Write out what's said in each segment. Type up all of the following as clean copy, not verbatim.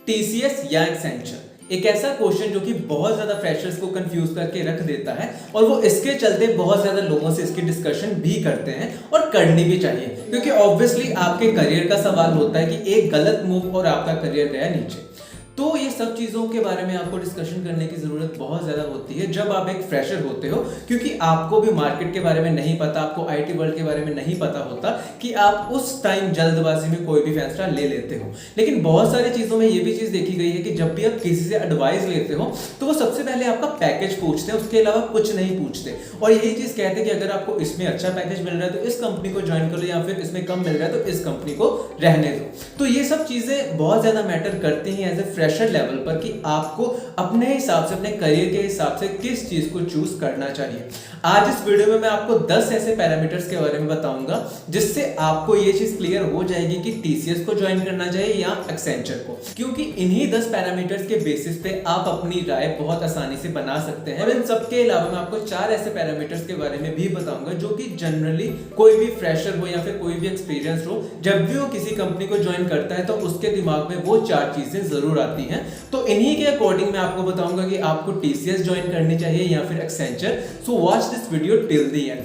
TCS या Accenture? एक ऐसा क्वेश्चन जो कि बहुत ज्यादा फ्रेशर्स को कंफ्यूज करके रख देता है और वो इसके चलते बहुत ज्यादा लोगों से इसकी डिस्कशन भी करते हैं और करनी भी चाहिए, क्योंकि ऑब्वियसली आपके करियर का सवाल होता है कि एक गलत मूव और आपका करियर गया नीचे। तो ये सब चीज़ों के बारे में आपको डिस्कशन करने की ज़रूरत बहुत ज़्यादा होती है जब आप एक फ्रेशर होते हो, क्योंकि आपको भी मार्केट के बारे में नहीं पता, आपको आईटी वर्ल्ड के बारे में नहीं पता होता कि आप उस टाइम जल्दबाजी में कोई भी फैसला ले लेते हो। लेकिन बहुत सारी चीज़ों में ये भी चीज़ देखी गई है कि जब भी आप किसी से एडवाइस लेते हो तो वो सबसे पहले आपका पैकेज पूछते हैं, उसके अलावा कुछ नहीं पूछते और यही चीज़ कहते हैं कि अगर आपको इसमें अच्छा पैकेज मिल रहा है तो इस कंपनी को ज्वाइन कर लो, या फिर इसमें कम मिल रहा है तो इस कंपनी को रहने दो। तो ये सब चीज़ें बहुत ज़्यादा मैटर करती हैं एज ए फ्रेशर लेवल पर कि आपको अपने हिसाब से, अपने करियर के हिसाब से किस चीज को चूज करना चाहिए। आज इस वीडियो में मैं आपको 10 ऐसे पैरामीटर्स के बारे में बताऊंगा जिससे आपको ये चीज क्लियर हो जाएगी कि टीसीएस को ज्वाइन करना चाहिए या एक्सेंचर को, क्योंकि इन्हीं 10 पैरामीटर्स के बेसिस पे आप अपनी राय बहुत आसानी से बना सकते हैं। और इन सबके अलावा मैं आपको 4 ऐसे पैरामीटर्स के बारे में भी बताऊंगा जो कि जनरली कोई भी फ्रेशर हो या फिर कोई भी एक्सपीरियंस हो, जब भी वो किसी कंपनी को ज्वाइन करता है तो उसके दिमाग में वो 4 चीजें जरूर आती हैं। तो इन्हीं के अकॉर्डिंग मैं आपको बताऊंगा कि आपको टीसीएस ज्वाइन करनी चाहिए या फिर Accenture. So watch this video till the end.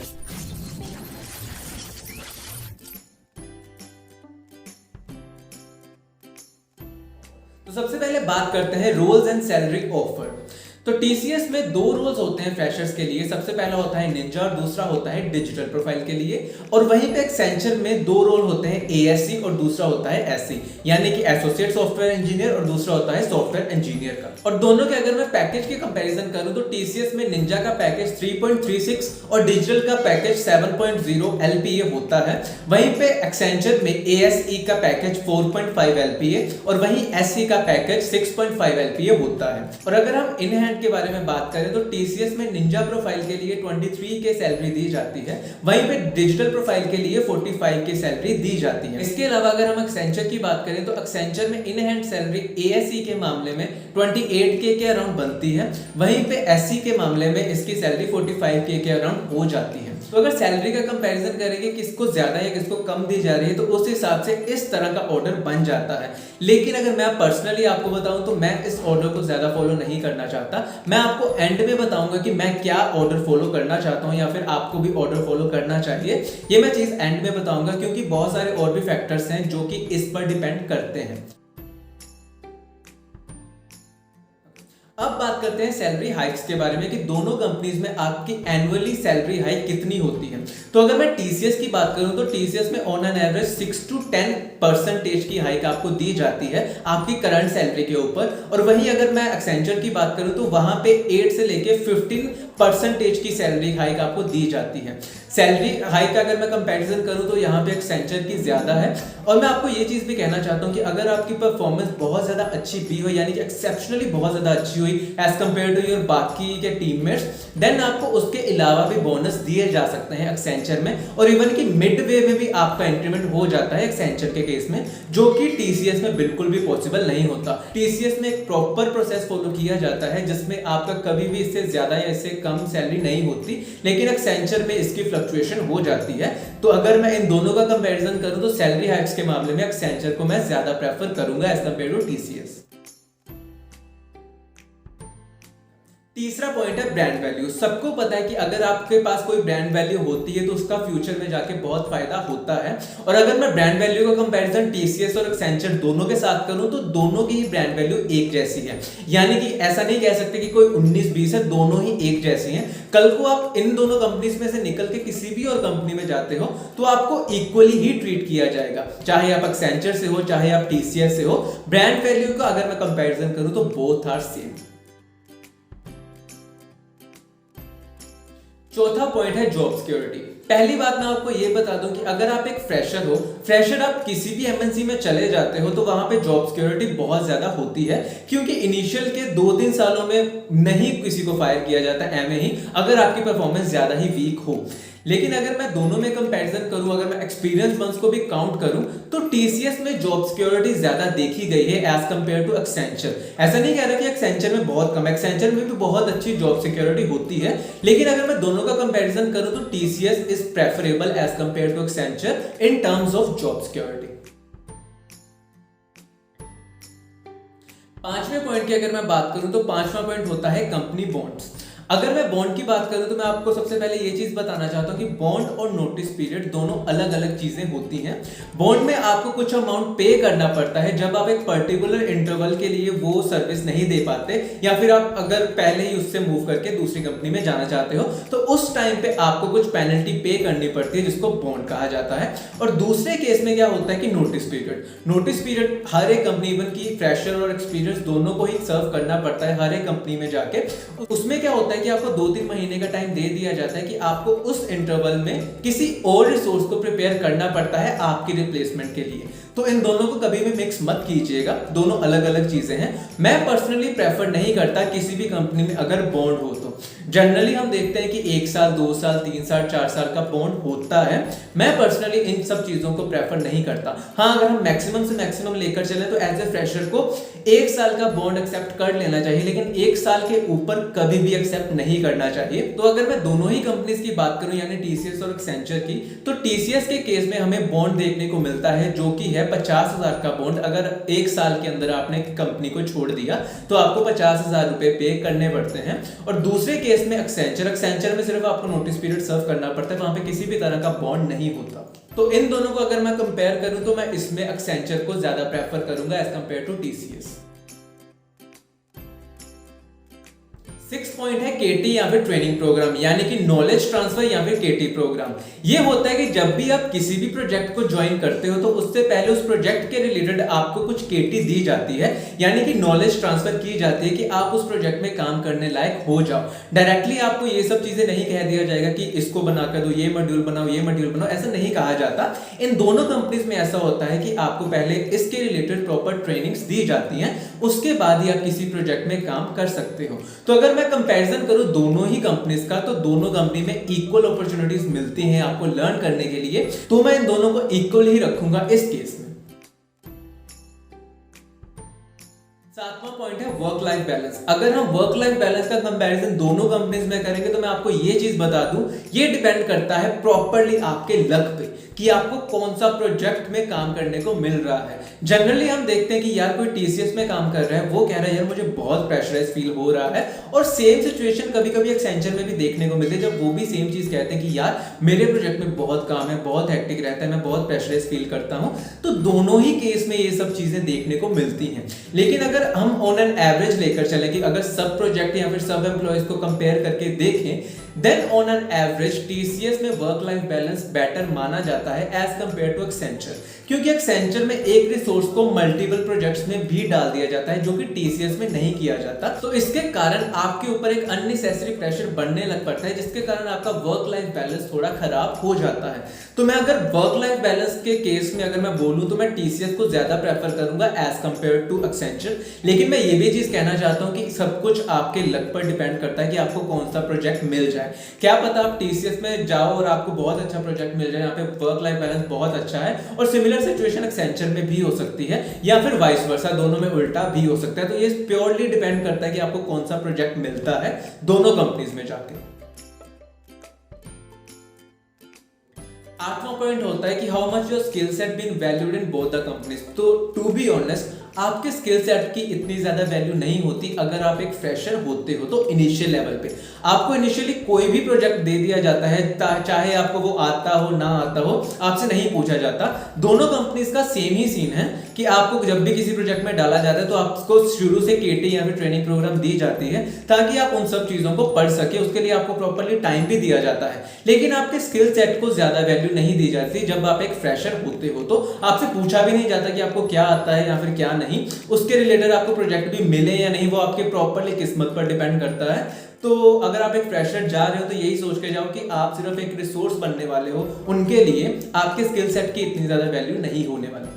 तो सबसे पहले बात करते हैं रोल्स एंड सैलरी ऑफर। तो टीसीएस में 2 रोल्स होते हैं फ्रेशर्स के लिए। सबसे पहला होता है निंजा और दूसरा होता है डिजिटल प्रोफाइल के लिए। और वहीं पे एक्सेंचर में 2 रोल होते हैं, एएससी और दूसरा होता है एससी, यानी कि एसोसिएट सॉफ्टवेयर इंजीनियर और दूसरा होता है सॉफ्टवेयर इंजीनियर का। और दोनों के अगर मैं पैकेज की कंपैरिजन करूं तो टीसीएस में निंजा का पैकेज 3.36 और डिजिटल का पैकेज 7.0 एलपीए होता है। वहीं पे एक्सेंचर में एएसई का पैकेज 4.5 एलपीए और वहीं एससी का पैकेज 6.5 एलपीए होता है। और अगर हम इन के बारे में बात करें तो टीसीएस में निंजा प्रोफाइल के लिए 23 के सैलरी दी जाती है, वहीं पे डिजिटल प्रोफाइल के लिए 45 की सैलरी दी जाती है। इसके अलावा अगर हम एक्सेंचर की बात करें तो एक्सेंचर में इन हैंड सैलरी एएससी के मामले में 28 के अराउंड बनती है, वहीं पे एससी के मामले में इसकी सैलरी 45 के अराउंड हो जाती है। तो अगर सैलरी का कंपैरिजन करेंगे किसको ज्यादा या किसको कम दी जा रही है तो उस हिसाब से इस तरह का ऑर्डर बन जाता है। लेकिन अगर मैं पर्सनली आपको बताऊं तो मैं इस ऑर्डर को ज्यादा फॉलो नहीं करना चाहता। मैं आपको एंड में बताऊंगा कि मैं क्या ऑर्डर फॉलो करना चाहता हूं या फिर आपको भी ऑर्डर फॉलो करना चाहिए। ये मैं चीज एंड में बताऊंगा, क्योंकि बहुत सारे और भी फैक्टर्स हैं जो कि इस पर डिपेंड करते हैं। अब बात करते हैं सैलरी हाइक्स के बारे में कि दोनों कंपनीज में आपकी एनुअली सैलरी हाइक कितनी होती है। तो अगर मैं टीसीएस की बात करूं तो टीसीएस में ऑन एन एवरेज 6 to 10% की हाइक आपको दी जाती है आपकी करंट सैलरी के ऊपर। और वहीं अगर मैं एक्सेंचर की बात करूं तो वहां पे 8 से लेके 15% की सैलरी हाइक आपको दी जाती है। सैलरी हाइक का अगर मैं कंपैरिजन करूं तो यहाँ पे एक्सेंचर की ज्यादा है। और मैं आपको ये चीज भी कहना चाहता हूं कि अगर आपकी परफॉर्मेंस बहुत ज्यादा अच्छी भी हो, यानी कि एक्सेप्शनली बहुत ज्यादा अच्छी हुई एज कंपेयर टू योर बाकी के टीममेट्स, देन आपको उसके अलावा भी बोनस दिए जा सकते हैं एक्सेंचर में। और इवन कि मिड वे में भी आपका इंक्रीमेंट हो जाता है एक्सेंचर के केस में, जो कि टीसीएस में बिल्कुल भी पॉसिबल नहीं होता। टीसीएस में एक प्रॉपर प्रोसेस फॉलो किया जाता है जिसमें आपका कभी भी इससे ज्यादा या इससे कम सैलरी नहीं होती, लेकिन एक्सेंचर में इसकी फ्लक्चुएशन हो जाती है। तो अगर मैं इन दोनों का कंपैरिजन करूं तो सैलरी हाइक्स के मामले में एक्सेंचर को मैं ज्यादा प्रेफर करूंगा एज कंपेयर टू टीसीएस। तीसरा पॉइंट है ब्रांड वैल्यू। सबको पता है कि अगर आपके पास कोई ब्रांड वैल्यू होती है तो उसका फ्यूचर में जाके बहुत फायदा होता है। और अगर मैं ब्रांड वैल्यू का कंपैरिजन टीसीएस और एक्सेंचर दोनों के साथ करूं तो दोनों की ही ब्रांड वैल्यू एक जैसी है, यानी कि ऐसा नहीं कह सकते कि कोई 19-20 है, दोनों ही एक जैसी हैं। कल को आप इन दोनों कंपनीज में से निकल के किसी भी और कंपनी में जाते हो तो आपको इक्वली ही ट्रीट किया जाएगा, चाहे आप एक्सेंचर से हो चाहे आप टीसीएस से हो। ब्रांड वैल्यू का अगर मैं कंपैरिजन करूं तो बोथ आर सेम। चौथा पॉइंट है जॉब सिक्योरिटी। पहली बात मैं आपको ये बता दूं कि अगर आप एक फ्रेशर आप किसी भी एमएनसी में चले जाते हो तो वहां पे जॉब सिक्योरिटी बहुत ज्यादा होती है, क्योंकि इनिशियल के 2-3 सालों में नहीं किसी को फायर किया जाता एम ही, अगर आपकी परफॉर्मेंस ज्यादा ही वीक हो। लेकिन अगर मैं दोनों में कंपैरिजन करूं, अगर मैं एक्सपीरियंस मंथ्स को भी काउंट करूं तो टीसीएस में जॉब सिक्योरिटी ज्यादा देखी गई है एज कंपेयर टू एक्सेंचर। ऐसा नहीं कह रहा कि एक्सेंचर में बहुत कम, एक्सेंचर में भी बहुत अच्छी जॉब सिक्योरिटी होती है, लेकिन अगर मैं दोनों का कंपैरिजन करूं तो TCS is preferable as compare to Accenture in terms of job security. पांचवें पॉइंट की अगर मैं बात करूं तो पांचवा पॉइंट होता है कंपनी बॉन्ड्स। अगर मैं बॉन्ड की बात करूं तो मैं आपको सबसे पहले ये चीज बताना चाहता हूं कि बॉन्ड और नोटिस पीरियड दोनों अलग अलग चीजें होती हैं। बॉन्ड में आपको कुछ अमाउंट पे करना पड़ता है जब आप एक पर्टिकुलर इंटरवल के लिए वो सर्विस नहीं दे पाते, या फिर आप अगर पहले ही उससे मूव करके दूसरी कंपनी में जाना चाहते हो तो उस टाइम पे आपको कुछ पेनल्टी पे करनी पड़ती है जिसको बॉन्ड कहा जाता है। और दूसरे केस में क्या होता है कि नोटिस पीरियड। नोटिस पीरियड हर एक कंपनी, इवन की फ्रेशर और एक्सपीरियंस दोनों को ही सर्व करना पड़ता है हर एक कंपनी में जाके। उसमें क्या होता है कि आपको 2-3 महीने का टाइम दे दिया जाता है कि आपको उस इंटरवल में किसी और रिसोर्स को प्रिपेयर करना पड़ता है आपकी रिप्लेसमेंट के लिए। तो इन दोनों को कभी भी मिक्स मत कीजिएगा, दोनों अलग अलग चीजें हैं। मैं पर्सनली प्रेफर नहीं करता किसी भी कंपनी में अगर बॉन्ड हो तो। जनरली हम देखते हैं कि 1 साल, 2 साल, 3 साल, 4 साल का बॉन्ड होता है। मैं पर्सनली इन सब चीजों को प्रेफर नहीं करता। हाँ, अगर हम मैक्सिमम से मैक्सिमम लेकर चले तो एज ए फ्रेशर को 1 साल का बॉन्ड एक्सेप्ट कर लेना चाहिए, लेकिन 1 साल के ऊपर कभी भी एक्सेप्ट नहीं करना चाहिए। तो अगर मैं दोनों ही कंपनीज की बात करूं यानी टीसीएस और एक्सेंचर की, तो टीसीएस के केस में हमें बॉन्ड देखने को मिलता है जो कि है 50,000 का बॉन्ड। अगर 1 साल के अंदर आपने कंपनी को छोड़ दिया तो आपको 50,000 रुपए पे करने पड़ते हैं। और दूसरे केस में एक्सेंचर में सिर्फ आपको नोटिस पीरियड सर्व करना पड़ता है, वहां पे किसी भी तरह का बॉन्ड नहीं होता। तो इन दोनों को अगर मैं कंपेयर करूं तो मैं इसमें एक्सेंचर को ज्यादा प्रेफर करूंगा as compare to TCS. 6 point है केटी या फिर ट्रेनिंग प्रोग्राम, यानी कि नॉलेज ट्रांसफर या फिर केटी प्रोग्राम। ये होता है कि जब भी आप किसी भी प्रोजेक्ट को ज्वाइन करते हो तो उससे पहले उस प्रोजेक्ट के रिलेटेड आपको कुछ केटी दी जाती है, यानी कि नॉलेज ट्रांसफर की जाती है कि आप उस प्रोजेक्ट में काम करने लायक हो जाओ। डायरेक्टली आपको ये सब चीजें नहीं कह दिया जाएगा कि इसको बनाकर दो, ये मॉड्यूल बनाओ, ये मॉड्यूल बनाओ, ऐसा नहीं कहा जाता। इन दोनों कंपनीज में ऐसा होता है कि आपको पहले इसके रिलेटेड प्रॉपर ट्रेनिंग्स दी जाती हैं, उसके बाद ही आप किसी प्रोजेक्ट में काम कर सकते हो। तो अगर मैं कंपैरिजन करूं दोनों ही कंपनीज का, तो दोनों कंपनी में इक्वल अपॉर्चुनिटीज मिलती हैं आपको लर्न करने के लिए, तो मैं इन दोनों को इक्वल ही रखूंगा इस केस में। 7वां पॉइंट है वर्क लाइफ बैलेंस। अगर हम वर्क लाइफ बैलेंस का कंपैरिजन दोनों कंपनीज में करेंगे तो मैं आपको ये चीज बता दूं, ये डिपेंड करता है प्रॉपर्ली आपके लक पे कि आपको कौन सा प्रोजेक्ट में काम करने को मिल रहा है। जनरली हम देखते हैं कि यार कोई टीसीएस में काम कर रहा है, वो कह रहा है यार मुझे बहुत प्रेशराइज फील हो रहा है, और सेम सिचुएशन कभी-कभी एक्सेंचर में भी देखने को मिलती है जब वो भी सेम चीज कहते हैं कि यार मेरे प्रोजेक्ट में बहुत काम है, बहुत हेक्टिक रहता है, मैं बहुत प्रेशराइज फील करता हूं। तो दोनों ही केस में ये सब चीजें देखने को मिलती हैं। लेकिन अगर हम ऑन एन एवरेज लेकर चले कि अगर सब प्रोजेक्ट या फिर सब एम्प्लॉयज को कंपेयर करके देखें, then on an average TCS में वर्क लाइफ बैलेंस बेटर माना जाता है एज कंपेयर टू एक्सेंचर, क्योंकि एक्सेंचर में एक रिसोर्स को मल्टीपल प्रोजेक्ट्स में भी डाल दिया जाता है जो कि टीसीएस में नहीं किया जाता। तो इसके कारण आपके ऊपर एक अननेसेसरी प्रेशर बनने लग पड़ता है, जिसके कारण आपका वर्क लाइफ बैलेंस थोड़ा खराब हो जाता है। तो मैं अगर वर्क लाइफ बैलेंस के केस में अगर मैं बोलूं तो मैं टीसीएस को ज्यादा प्रेफर करूंगा एज कंपेयर टू एक्सेंचर। लेकिन मैं ये भी चीज कहना चाहता हूं कि सब कुछ आपके लक पर डिपेंड करता है कि आपको कौन सा प्रोजेक्ट मिल जाए। क्या पता आप टीसीएस में जाओ और आपको बहुत अच्छा प्रोजेक्ट मिल जाए, यहाँ पे वर्क लाइफ बैलेंस बहुत अच्छा है, और सिमिलर सिचुएशन एक्सेंचर में भी हो सकती है, या फिर वाइस वर्सा, दोनों में उल्टा भी हो सकता है। तो ये प्योरली डिपेंड करता है कि आपको कौन सा प्रोजेक्ट मिलता है दोनों कंपनीज में जाके। 8वां पॉइंट होता है कि how much your skill set been valued in both the companies. तो टू बी ऑनेस्ट आपके स्किल सेट की इतनी ज्यादा वैल्यू नहीं होती अगर आप एक फ्रेशर होते हो। तो इनिशियल लेवल पे आपको इनिशियली कोई भी प्रोजेक्ट दे दिया जाता है, चाहे आपको वो आता हो ना आता हो, आपसे नहीं पूछा जाता। दोनों कंपनीज का सेम ही सीन है कि आपको जब भी किसी प्रोजेक्ट में डाला जाता है तो आपको शुरू से केटी या फिर ट्रेनिंग प्रोग्राम दी जाती है ताकि आप उन सब चीजों को पढ़ सके, उसके लिए आपको प्रॉपर्ली टाइम भी दिया जाता है। लेकिन आपके स्किल सेट को ज्यादा वैल्यू नहीं दी जाती जब आप एक फ्रेशर होते हो। तो आपसे पूछा भी नहीं जाता कि आपको क्या आता है या फिर क्या नहीं, उसके रिलेटेड आपको प्रोजेक्ट भी मिले या नहीं वो आपके प्रॉपर्ली किस्मत पर डिपेंड करता है। तो अगर आप एक फ्रेशर जा रहे हो तो यही सोच के जाओ कि आप सिर्फ एक रिसोर्स बनने वाले हो, उनके लिए आपके स्किल सेट की इतनी ज्यादा वैल्यू नहीं होने वाली।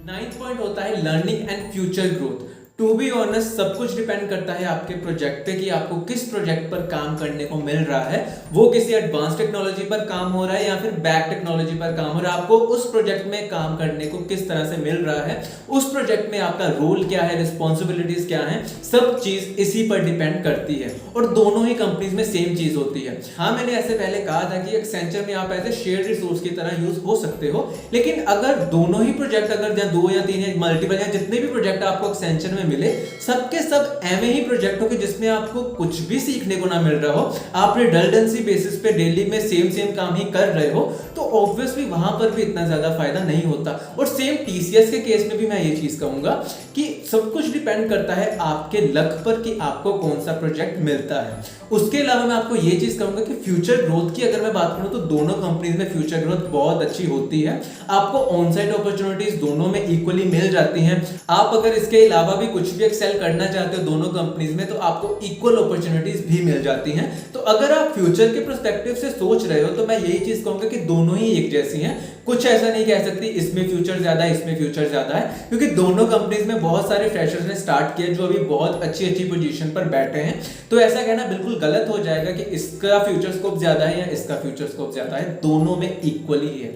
9th पॉइंट होता है learning and future growth. To be honest सब कुछ डिपेंड करता है आपके प्रोजेक्ट पे कि आपको किस प्रोजेक्ट पर काम करने को मिल रहा है। वो किसी एडवांस टेक्नोलॉजी पर काम हो रहा है या फिर बैक टेक्नोलॉजी पर काम हो रहा है, आपको उस प्रोजेक्ट में काम करने को किस तरह से मिल रहा है, उस प्रोजेक्ट में आपका रोल क्या है, रिस्पॉन्सिबिलिटीज क्या है, सब चीज इसी पर डिपेंड करती है। और दोनों ही कंपनीज में सेम चीज होती है। हाँ, मैंने ऐसे पहले कहा था कि एक्सेंचर में आप एज ए शेयर्ड रिसोर्स की तरह यूज हो सकते हो, लेकिन अगर दोनों ही प्रोजेक्ट, अगर दो या तीन या मल्टीपल या जितने भी प्रोजेक्ट आपको एक्सेंचर में मिले, सबके सब ऐसे ही प्रोजेक्ट हो कि जिसमें आपको कुछ भी सीखने को ना मिल रहा हो, आप रिडंडेंसी बेसिस पे डेली में सेम काम ही कर रहे हो, तो ऑब्वियसली वहां पर भी इतना ज्यादा फायदा नहीं होता। और सेम टीसीएस के केस में भी मैं ये चीज कहूंगा कि सब कुछ डिपेंड करता है आपके लक पर कि आपको कौन सा प्रोजेक्ट मिलता है। उसके अलावा मैं आपको ये चीज कहूंगा कि फ्यूचर ग्रोथ की अगर मैं बात करूं तो दोनों कंपनीज में फ्यूचर ग्रोथ बहुत अच्छी होती है। आपको ऑन साइट अपॉर्चुनिटीज दोनों में इक्वली मिल जाती हैं। आप अगर इसके अलावा भी कुछ भी एक्सेल करना चाहते हो दोनों कंपनीज में, तो आपको इक्वल अपॉर्चुनिटीज भी मिल जाती हैं। तो अगर आप फ्यूचर के पर्सपेक्टिव से सोच रहे हो तो मैं यही चीज कहूंगा कि दोनों ही एक जैसी हैं। कुछ ऐसा नहीं कह सकती इसमें फ्यूचर ज्यादा है, इसमें फ्यूचर ज्यादा है, क्योंकि दोनों कंपनीज में बहुत सारे फ्रेशर्स ने स्टार्ट किया जो अभी बहुत अच्छी पोजीशन पर बैठे हैं। तो ऐसा कहना बिल्कुल गलत हो जाएगा कि इसका फ्यूचर स्कोप ज्यादा है या इसका फ्यूचर स्कोप ज्यादा है, दोनों में इक्वली है।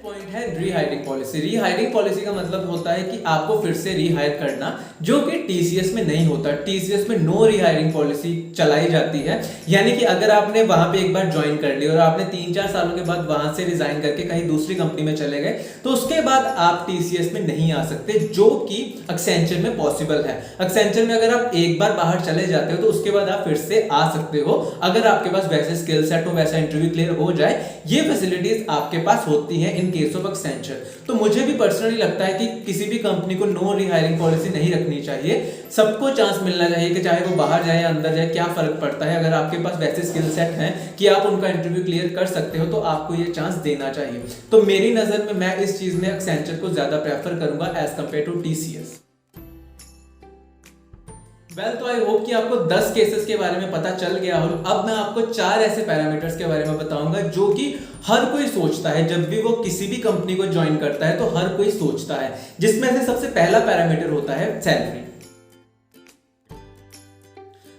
पॉइंट है रीहायरिंग पॉलिसी। रीहायरिंग पॉलिसी का मतलब होता है कि आपको फिर से रीहायर करना, जो कि टीसीएस में नहीं होता। टीसीएस में नो रीहायरिंग पॉलिसी चलाई जाती है, यानी कि अगर आपने वहां पे एक बार ज्वाइन कर लिया और आपने 3-4 सालों के बाद वहां से रिजाइन करके कहीं दूसरी कंपनी में चले गए, तो उसके बाद आप टीसीएस में नहीं आ सकते, जो कि एक्सेंचर में पॉसिबल है। एक्सेंचर में अगर आप एक बार बाहर चले जाते हो तो उसके बाद आप फिर से आ सकते हो, अगर आपके पास वैसे स्किल सेट हो, वैसा इंटरव्यू क्लियर हो जाए। ये फैसिलिटीज आपके पास होती है इन केस ऑफ एक्सेंचर। तो मुझे भी पर्सनली लगता है कि किसी भी कंपनी को नो रीहायरिंग पॉलिसी नहीं रखनी चाहिए। सबको चांस मिलना चाहिए कि चाहे वो बाहर जाए या अंदर जाए, क्या फर्क पड़ता है। अगर आपके पास वैसे स्किल सेट हैं कि आप उनका इंटरव्यू क्लियर कर सकते हो, तो आपको ये चांस देना चाहिए। तो मेरी नजर में मैं इस चीज में एक्सेंचर को ज्यादा प्रेफर करूंगा एज कंपेयर टू टीसीएस। तो आई होप कि आपको 10 केसेस के बारे में पता चल गया हो। अब मैं आपको 4 ऐसे पैरामीटर्स के बारे में बताऊंगा जो कि हर कोई सोचता है जब भी वो किसी भी कंपनी को ज्वाइन करता है, तो हर कोई सोचता है, जिसमें से सबसे पहला पैरामीटर होता है सैलरी।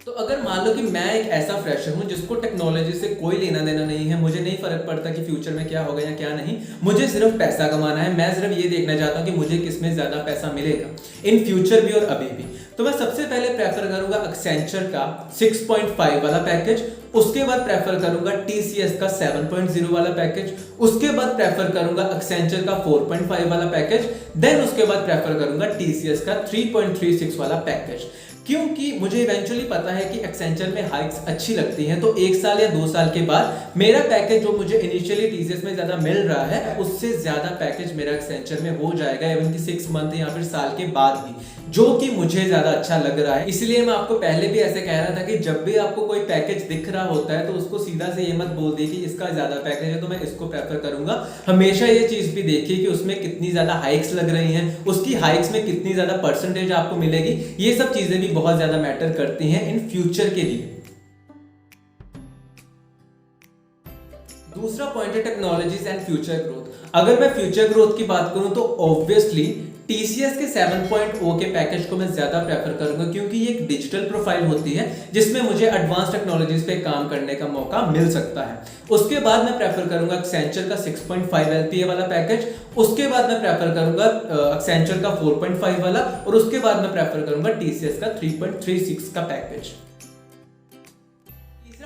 तो अगर मान लो कि मैं एक ऐसा फ्रेशर हूं जिसको टेक्नोलॉजी से कोई लेना देना नहीं है, मुझे नहीं फर्क पड़ता कि फ्यूचर में क्या होगा या क्या नहीं, मुझे सिर्फ पैसा कमाना है, मैं सिर्फ ये देखना चाहता हूं कि मुझे किसमें ज्यादा पैसा मिलेगा इन फ्यूचर भी और अभी भी, तो मैं सबसे पहले प्रेफर करूंगा एक्सेंचर का 6.5 वाला पैकेज। उसके बाद प्रेफर करूंगा टीसीएस का 7.0 वाला पैकेज। उसके बाद प्रेफर करूंगा एक्सेंचर का 4.5 वाला पैकेज। देन उसके बाद प्रेफर करूंगा टीसीएस का 3.36 वाला पैकेज। क्योंकि मुझे इवेंचुअली पता है कि एक्सेंचर में हाइक्स अच्छी लगती हैं, तो 1 साल या 2 साल के बाद मेरा पैकेज जो मुझे इनिशियली टीसीएस में ज्यादा मिल रहा है, उससे ज्यादा पैकेज मेरा एक्सेंचर में हो जाएगा, इवन कि 6 मंथ या फिर साल के बाद भी, जो कि मुझे ज्यादा अच्छा लग रहा है। इसलिए मैं आपको पहले भी ऐसे कह रहा था कि जब भी आपको कोई पैकेज दिख रहा होता है तो उसको सीधा से ये मत बोल दे कि इसका ज्यादा पैकेज है तो मैं इसको प्रेफर करूंगा। हमेशा ये चीज भी देखिए कि उसमें कितनी ज्यादा हाइक्स लग रही हैं, उसकी हाइक्स में कितनी ज्यादा परसेंटेज आपको मिलेगी। ये सब चीजें भी बहुत ज्यादा मैटर करती हैं इन फ्यूचर के लिए। दूसरा पॉइंट है टेक्नोलॉजीज एंड फ्यूचर ग्रोथ। अगर मैं फ्यूचर ग्रोथ की बात करूं तो ऑब्वियसली टीसीएस के 7.0 के पैकेज को मैं ज्यादा प्रेफर करूंगा, क्योंकि ये एक डिजिटल प्रोफाइल होती है जिसमें मुझे एडवांस टेक्नोलॉजीज पे काम करने का मौका मिल सकता है। उसके बाद मैं प्रेफर करूंगा एक्सेंचर का 6.5 एलपीए वाला पैकेज। उसके बाद मैं प्रेफर करूंगा एक्सेंचर का 4.5 वाला, और उसके बाद मैं प्रेफर करूंगा टीसीएस का 3.36 का पैकेज।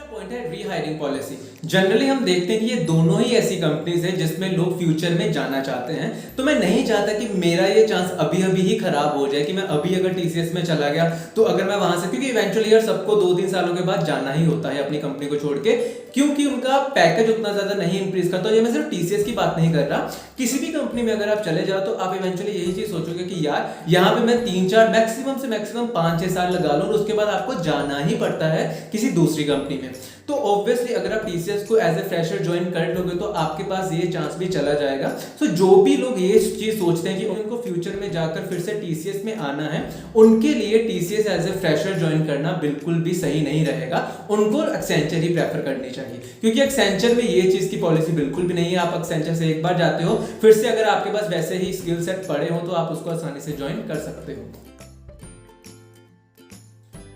पॉइंट है रीहायरिंग पॉलिसी। जनरली हम देखते हैं कि ये दोनों ही ऐसी कंपनीज हैं जिसमें लोग फ्यूचर में जाना चाहते हैं, तो मैं नहीं चाहता कि मेरा ये चांस अभी ही खराब हो जाए कि मैं अभी अगर टीसीएस में चला गया तो अगर मैं वहां से, क्योंकि इवेंचुअली यार सबको 2-3 सालों के बाद जाना ही होता है अपनी कंपनी को छोड़ के, क्योंकि उनका पैकेज उतना ज्यादा नहीं इंक्रीज करता। ये मैं सिर्फ टीसीएस की बात नहीं कर रहा, किसी भी कंपनी में अगर आप चले जाओ तो आप इवेंचुअली यही चीज सोचोगे कि यार यहाँ पे मैं 3-4 मैक्सिमम से मैक्सिमम 5-6 साल लगा लूं और उसके बाद आपको जाना ही पड़ता है किसी दूसरी कंपनी में। तो ऑब्वियसली अगर आप टीसीएस टीसीएस को एज ए फ्रेशर ज्वाइन कर लोगे तो आपके पास ये चांस भी चला जाएगा। सो जो भी लोग ये चीज सोचते हैं कि उनको फ्यूचर में जाकर फिर से टीसीएस में आना है, उनके लिए TCS as a fresher join करना बिल्कुल भी सही नहीं रहेगा। उनको एक्सेंचर ही प्रेफर करनी चाहिए, क्योंकि एक्सेंचर में ये चीज की पॉलिसी बिल्कुल भी नहीं है। आप एक्सेंचर से एक बार जाते हो, फिर से अगर आपके पास वैसे ही स्किल सेट पड़े हो तो आप उसको आसानी से ज्वाइन कर सकते हो।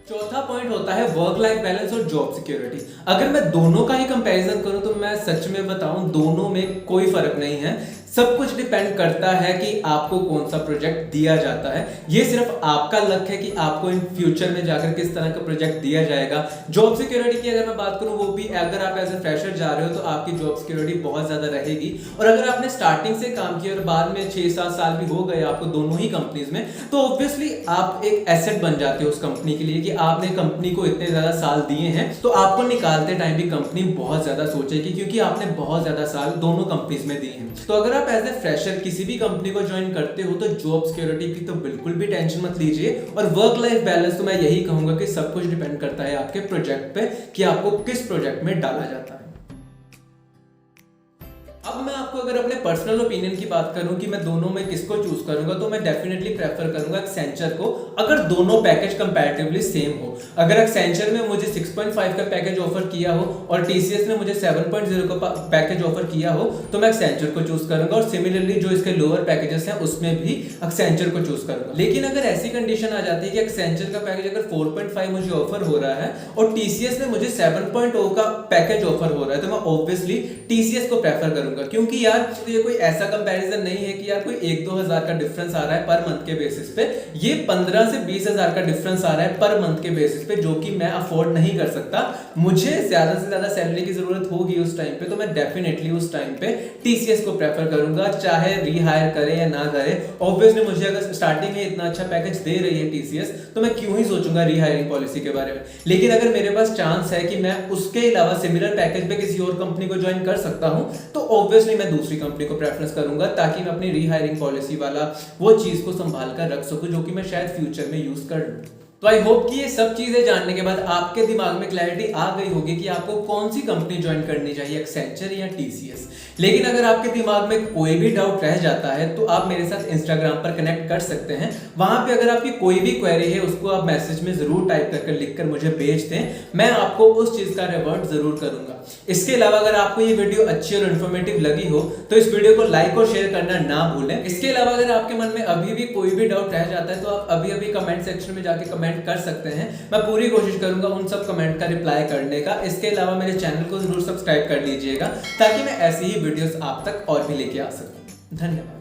चौथा पॉइंट होता है वर्क लाइफ बैलेंस और जॉब सिक्योरिटी। अगर मैं दोनों का ही कंपैरिजन करूं तो मैं सच में बताऊं, दोनों में कोई फर्क नहीं है। सब कुछ डिपेंड करता है कि आपको कौन सा प्रोजेक्ट दिया जाता है। ये सिर्फ आपका लक है कि आपको इन फ्यूचर में जाकर किस तरह का प्रोजेक्ट दिया जाएगा। जॉब सिक्योरिटी की अगर मैं बात करूं, वो भी अगर आप एज ए फ्रेशर जा रहे हो तो आपकी जॉब सिक्योरिटी बहुत ज्यादा रहेगी। और अगर आपने स्टार्टिंग से काम किया और बाद में 6-7 साल भी हो गए आपको दोनों ही कंपनीज में, तो ऑब्वियसली आप एक एसेट बन जाते हो उस कंपनी के लिए कि आपने कंपनी को इतने ज्यादा साल दिए हैं। तो आपको निकालते टाइम भी कंपनी बहुत ज्यादा सोचेगी, क्योंकि आपने बहुत ज्यादा साल दोनों कंपनीज में दिए हैं। तो अगर आप एज ए फ्रेशर किसी भी कंपनी को ज्वाइन करते हो तो जॉब सिक्योरिटी की तो बिल्कुल भी टेंशन मत लीजिए। और वर्क लाइफ बैलेंस तो मैं यही कहूंगा कि सब कुछ डिपेंड करता है आपके प्रोजेक्ट पे कि आपको किस प्रोजेक्ट में डाला जाता है। अब मैं आपको अगर अपने पर्सनल ओपिनियन की बात करूं कि मैं दोनों में किसको चूज करूंगा, तो मैं डेफिनेटली प्रेफर करूंगा एक्सेंचर को, अगर दोनों पैकेज कंपैरेटिवली सेम हो। अगर एक्सेंचर में मुझे 6.5 का पैकेज ऑफर किया हो और टीसीएस ने मुझे 7.0 का पैकेज ऑफर किया हो तो मैं एक्सेंचर को चूज करूंगा। और सिमिलरली जो इसके लोअर पैकेजेस हैं उसमें भी एक्सेंचर को चूज करूंगा। लेकिन अगर ऐसी कंडीशन आ जाती है कि एक्सेंचर का पैकेज अगर 4.5 मुझे ऑफर हो रहा है और टीसीएस ने मुझे 7.0 का पैकेज ऑफर हो रहा है, तो मैं ऑब्वियसली टीसीएस को प्रेफर करूंगा। क्योंकि यार तो ये कोई ऐसा कंपैरिजन नहीं है कि यार कोई 1-2 हजार का डिफरेंस आ रहा है पर मंथ के बेसिस पे। ये 15 से 20 हजार का डिफरेंस आ रहा है पर मंथ के बेसिस पे, जो कि मैं अफोर्ड नहीं कर सकता। मुझे ज्यादा से ज्यादा सैलरी की जरूरत होगी उस टाइम पे, तो मैं डेफिनेटली उस टाइम पे टीसीएस को प्रेफर करूंगा, चाहे रीहायर करे या ना करे। ऑब्वियसली मुझे अगर स्टार्टिंग में इतना अच्छा पैकेज दे रही है टीसीएस, तो मैं क्यों ही सोचूंगा रीहायरिंग पॉलिसी के बारे में। लेकिन अगर मेरे पास चांस है कि मैं उसके अलावा सिमिलर पैकेज पे किसी और कंपनी को ज्वाइन कर सकता हूं, तो ऑब्वियसली मैं दूसरी कंपनी को प्रेफरेंस करूंगा, ताकि मैं अपनी रीहायरिंग पॉलिसी वाला वो चीज को संभाल कर रख सकूं, जो कि मैं शायद फ्यूचर में यूज कर लूं। तो आई होप कि ये सब चीजें जानने के बाद आपके दिमाग में क्लैरिटी आ गई होगी कि आपको कौन सी कंपनी ज्वाइन करनी चाहिए, एक्सेंचर या टीसीएस। लेकिन अगर आपके दिमाग में कोई भी डाउट रह जाता है तो आप मेरे साथ इंस्टाग्राम पर कनेक्ट कर सकते हैं। वहां पे अगर आपकी कोई भी क्वेरी है उसको आप मैसेज में जरूर टाइप करके लिखकर मुझे भेज दें, मैं आपको उस चीज का रिवर्ट जरूर करूंगा। इसके अलावा अगर आपको ये वीडियो अच्छी और इन्फॉर्मेटिव लगी हो तो इस वीडियो को लाइक और शेयर करना ना भूलें। इसके अलावा अगर आपके मन में अभी भी कोई भी डाउट रह जाता है तो आप अभी अभी कमेंट सेक्शन में जाके कमेंट कर सकते हैं। मैं पूरी कोशिश करूंगा उन सब कमेंट का रिप्लाई करने का। इसके अलावा मेरे चैनल को जरूर सब्सक्राइब कर लीजिएगा, ताकि मैं ऐसी ही वीडियोस आप तक और भी लेके आ सकूं। धन्यवाद।